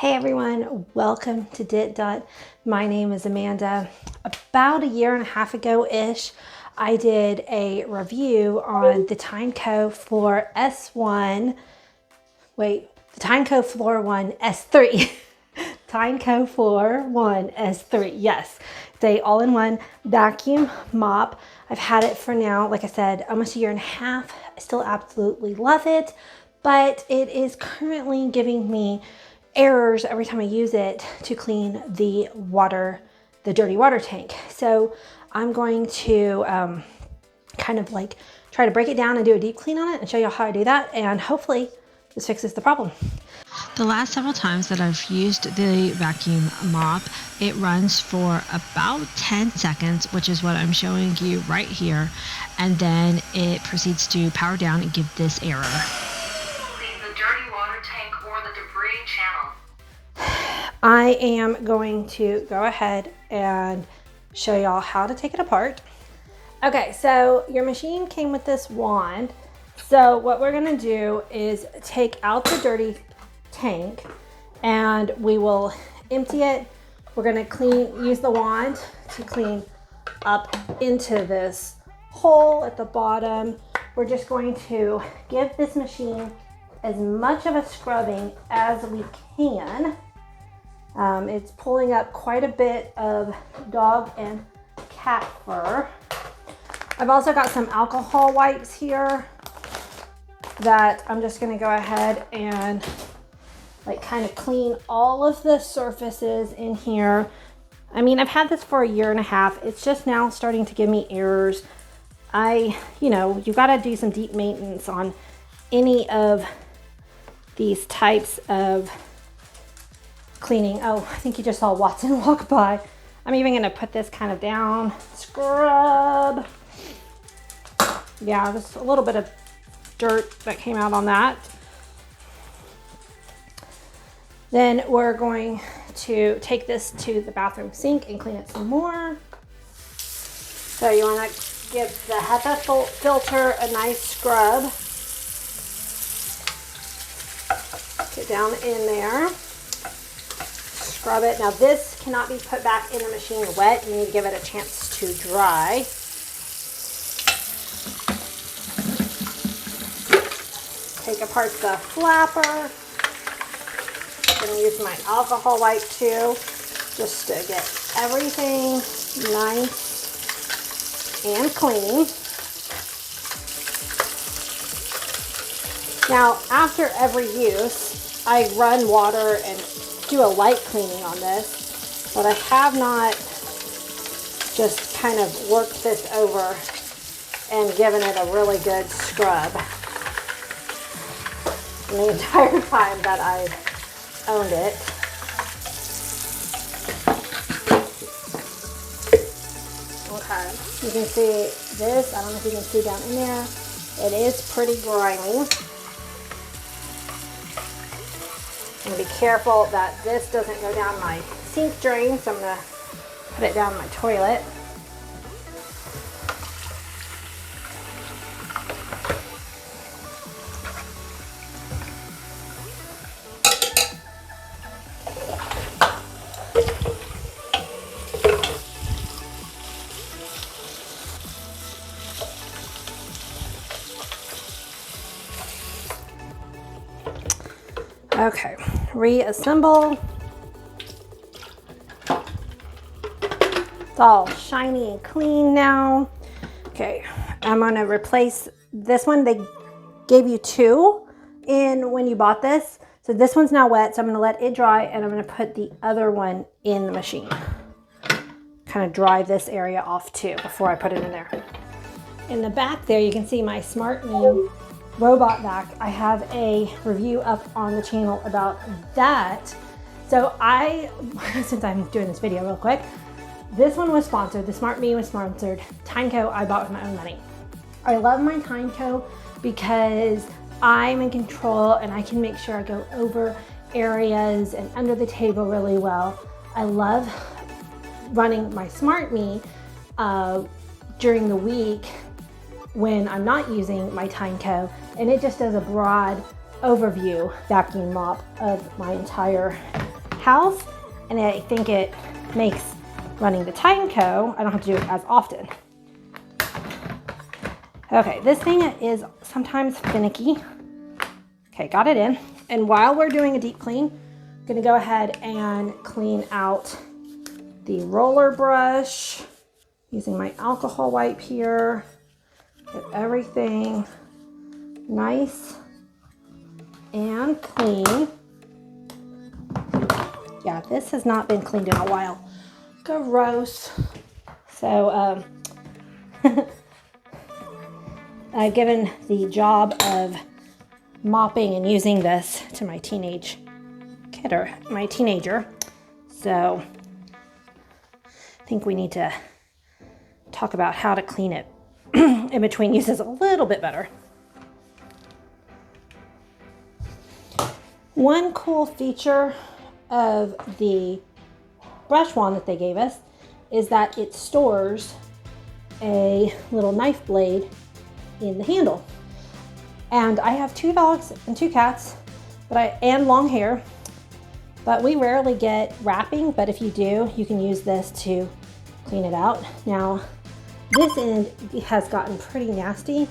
Hey everyone, welcome to Dit Dot. My name is Amanda. About a year and a half ago-ish, I did a review on the Tineco Floor S1, the Tineco Floor 1 S3. Tineco Floor 1 S3, yes. It's a all-in-one vacuum mop. I've had it for now, like I said, almost a year and a half. I still absolutely love it, but it is currently giving me errors every time I use it to clean the dirty water tank. So I'm going to kind of like try to break it down and do a deep clean on it and show you how I do that, and hopefully this fixes the problem. The last several times that I've used the vacuum mop, it runs for about 10 seconds, which is what I'm showing you right here, and then it proceeds to power down and give this error. I am going to go ahead and show y'all how to take it apart. Okay, so your machine came with this wand. So what we're gonna do is take out the dirty tank and we will empty it. We're gonna use the wand to clean up into this hole at the bottom. We're just going to give this machine as much of a scrubbing as we can. It's pulling up quite a bit of dog and cat fur. I've also got some alcohol wipes here that I'm just going to go ahead and like kind of clean all of the surfaces in here. I mean, I've had this for a year and a half. It's just now starting to give me errors. You've got to do some deep maintenance on any of these types of cleaning. Oh, I think you just saw Watson walk by. I'm even going to put this kind of down. Scrub. Yeah, just a little bit of dirt that came out on that. Then we're going to take this to the bathroom sink and clean it some more. So you want to give the HEPA filter a nice scrub. Get down in there. Scrub it. Now this cannot be put back in the machine wet. You need to give it a chance to dry. Take apart the flapper. I'm going to use my alcohol wipe too, just to get everything nice and clean. Now, after every use, I run water and do a light cleaning on this, but I have not just kind of worked this over and given it a really good scrub the entire time that I've owned it. Okay, you can see this. I don't know if you can see down in there. It is pretty grimy. I'm going to be careful that this doesn't go down my sink drain, so I'm going to put it down my toilet. Okay, reassemble. It's all shiny and clean now. Okay, I'm gonna replace this one. They gave you two in when you bought this. So this one's now wet, so I'm gonna let it dry and I'm gonna put the other one in the machine. Kind of dry this area off too before I put it in there. In the back there, you can see my SmartMe robot vac. I have a review up on the channel about that. So since I'm doing this video real quick, this one was sponsored. The SmartMe was sponsored. Tineco I bought with my own money. I love my Tineco because I'm in control and I can make sure I go over areas and under the table really well. I love running my SmartMe during the week when I'm not using my Tineco, and it just does a broad overview vacuum mop of my entire house, and I think it makes running the Tineco, I don't have to do it as often. Okay, this thing is sometimes finicky. Okay, got it in. And while we're doing a deep clean, I'm gonna go ahead and clean out the roller brush using my alcohol wipe here. Get everything nice and clean. Yeah, this has not been cleaned in a while. Gross. So I've given the job of mopping and using this to my teenage kid, or my teenager. So I think we need to talk about how to clean it in between uses a little bit better. One cool feature of the brush wand that they gave us is that it stores a little knife blade in the handle. And I have 2 dogs and 2 cats, and long hair, but we rarely get wrapping, but if you do, you can use this to clean it out. Now, this end has gotten pretty nasty,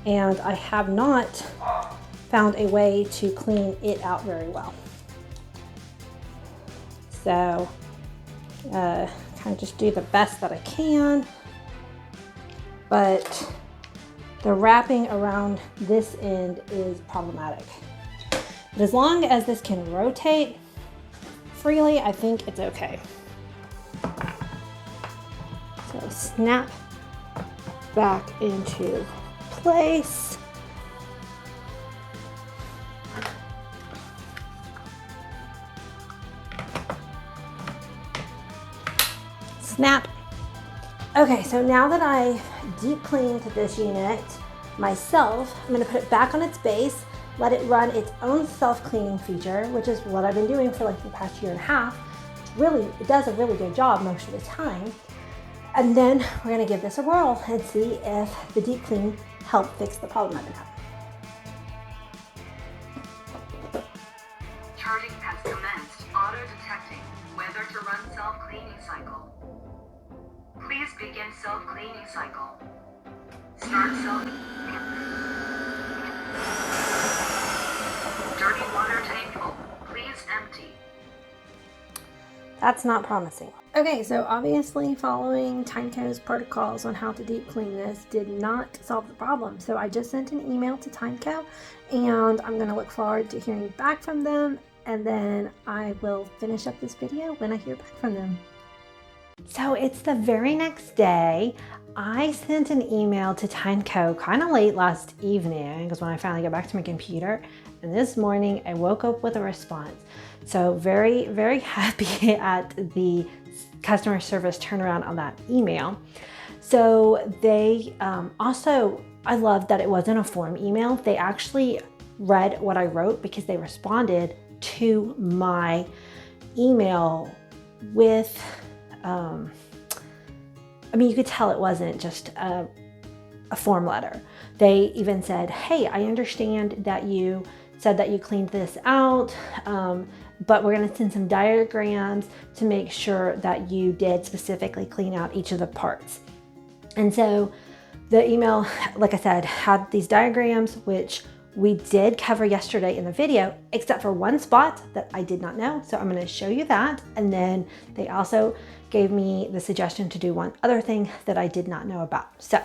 and I have not found a way to clean it out very well. So, kind of just do the best that I can, but the wrapping around this end is problematic. But as long as this can rotate freely, I think it's okay. So snap back into place. Snap. Okay, so now that I've deep cleaned this unit myself, I'm gonna put it back on its base, let it run its own self-cleaning feature, which is what I've been doing for like the past year and a half. Really, it does a really good job most of the time. And then we're gonna give this a whirl and see if the deep clean helped fix the problem I've been having. Charging has commenced. Auto-detecting whether to run self-cleaning cycle. Please begin self-cleaning cycle. Start self. Dirty water tank full. Please empty. That's not promising. Okay, so obviously following Tineco's protocols on how to deep clean this did not solve the problem. So I just sent an email to Tineco, and I'm gonna look forward to hearing back from them, and then I will finish up this video when I hear back from them. So it's the very next day. I sent an email to Tineco kind of late last evening, because when I finally got back to my computer, and this morning I woke up with a response. So very, very happy at the customer service turnaround on that email. So they also, I love that it wasn't a form email. They actually read what I wrote because they responded to my email with, I mean, you could tell it wasn't just a form letter. They even said, hey, I understand that you said that you cleaned this out, but we're gonna send some diagrams to make sure that you did specifically clean out each of the parts. And so the email, like I said, had these diagrams, which we did cover yesterday in the video, except for one spot that I did not know. So I'm gonna show you that. And then they also gave me the suggestion to do one other thing that I did not know about. So,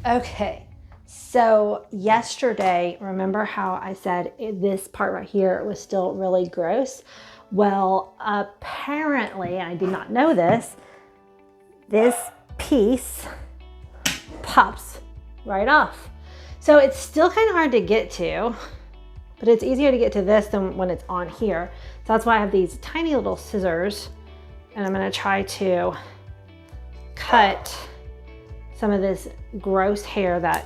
okay. So yesterday, remember how I said this part right here was still really gross? Well, apparently, I did not know this piece pops right off. So it's still kind of hard to get to, but it's easier to get to this than when it's on here. So that's why I have these tiny little scissors, and I'm gonna try to cut some of this gross hair that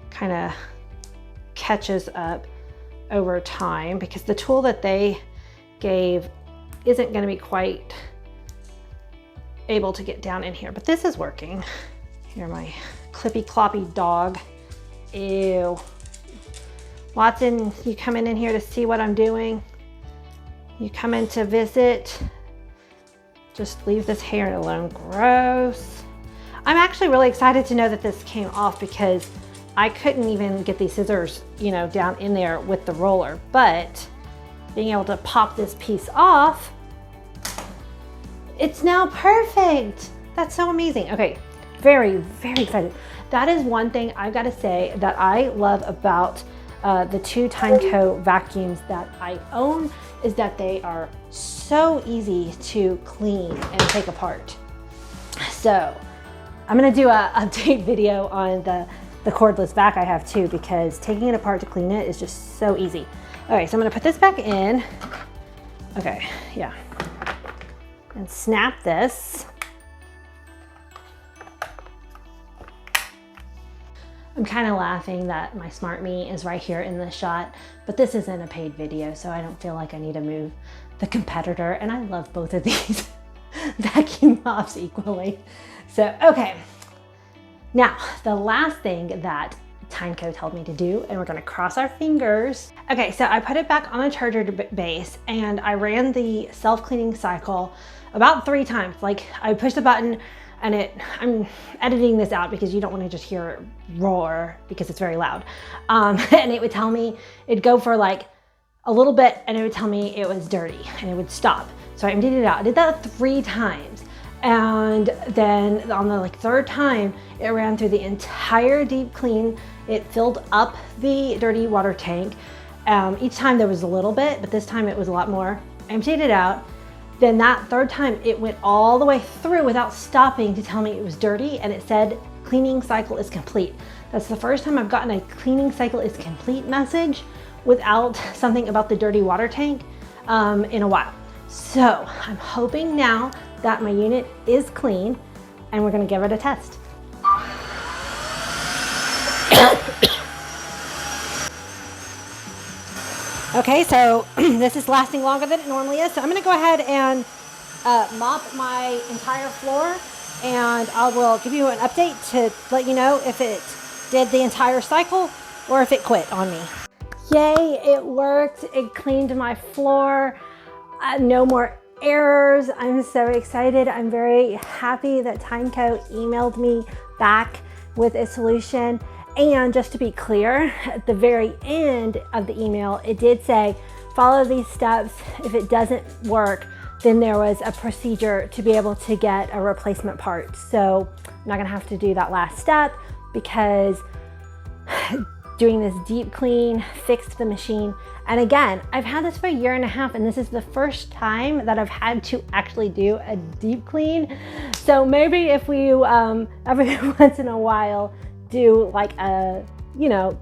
kind of catches up over time, because the tool that they gave isn't going to be quite able to get down in here, but this is working. Here, my clippy cloppy dog. Ew. Watson, you coming in here to see what I'm doing? you come in to visit, just leave this hair alone. Gross. I'm actually really excited to know that this came off because I couldn't even get these scissors, you know, down in there with the roller, but being able to pop this piece off, it's now perfect. That's so amazing. Okay, very, very excited. That is one thing I've got to say that I love about the two Tineco vacuums that I own is that they are so easy to clean and take apart. So I'm gonna do a update video on the cordless vac I have too, because taking it apart to clean it is just so easy. Okay, so I'm gonna put this back in. Okay, yeah. And snap this. I'm kind of laughing that my Smart Me is right here in this shot, but this isn't a paid video, so I don't feel like I need to move the competitor, and I love both of these vacuum mops equally. So, okay. Now, the last thing that Tineco told me to do, and we're gonna cross our fingers. Okay, so I put it back on the charger base and I ran the self-cleaning cycle about 3 times. Like I pushed the button and I'm editing this out because you don't want to just hear it roar because it's very loud. And it would tell me, it'd go for like a little bit and it would tell me it was dirty and it would stop. So I emptied it out. I did that 3 times. And then on the 3rd time, it ran through the entire deep clean. It filled up the dirty water tank. Each time there was a little bit, but this time it was a lot more. I emptied it out. Then that 3rd time, it went all the way through without stopping to tell me it was dirty, and it said cleaning cycle is complete. That's the first time I've gotten a cleaning cycle is complete message without something about the dirty water tank in a while. So I'm hoping now that my unit is clean and we're gonna give it a test. Okay, so this is lasting longer than it normally is. So I'm gonna go ahead and mop my entire floor, and I will give you an update to let you know if it did the entire cycle or if it quit on me. Yay, it worked. It cleaned my floor. No more errors. I'm so excited. I'm very happy that Tineco emailed me back with a solution. And just to be clear, at the very end of the email, it did say, follow these steps. If it doesn't work, then there was a procedure to be able to get a replacement part. So I'm not gonna have to do that last step because doing this deep clean fixed the machine. And again, I've had this for a 1.5 years, and this is the first time that I've had to actually do a deep clean. So maybe if we every once in a while do like a, you know,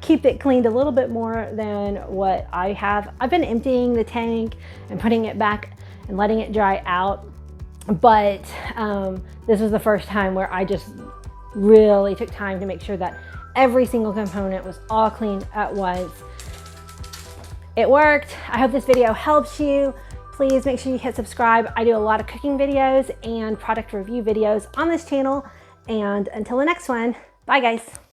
keep it cleaned a little bit more than what I have. I've been emptying the tank and putting it back and letting it dry out. But this was the first time where I just really took time to make sure that every single component was all clean at once. It worked. I hope this video helps you. Please make sure you hit subscribe. I do a lot of cooking videos and product review videos on this channel. And until the next one, bye guys.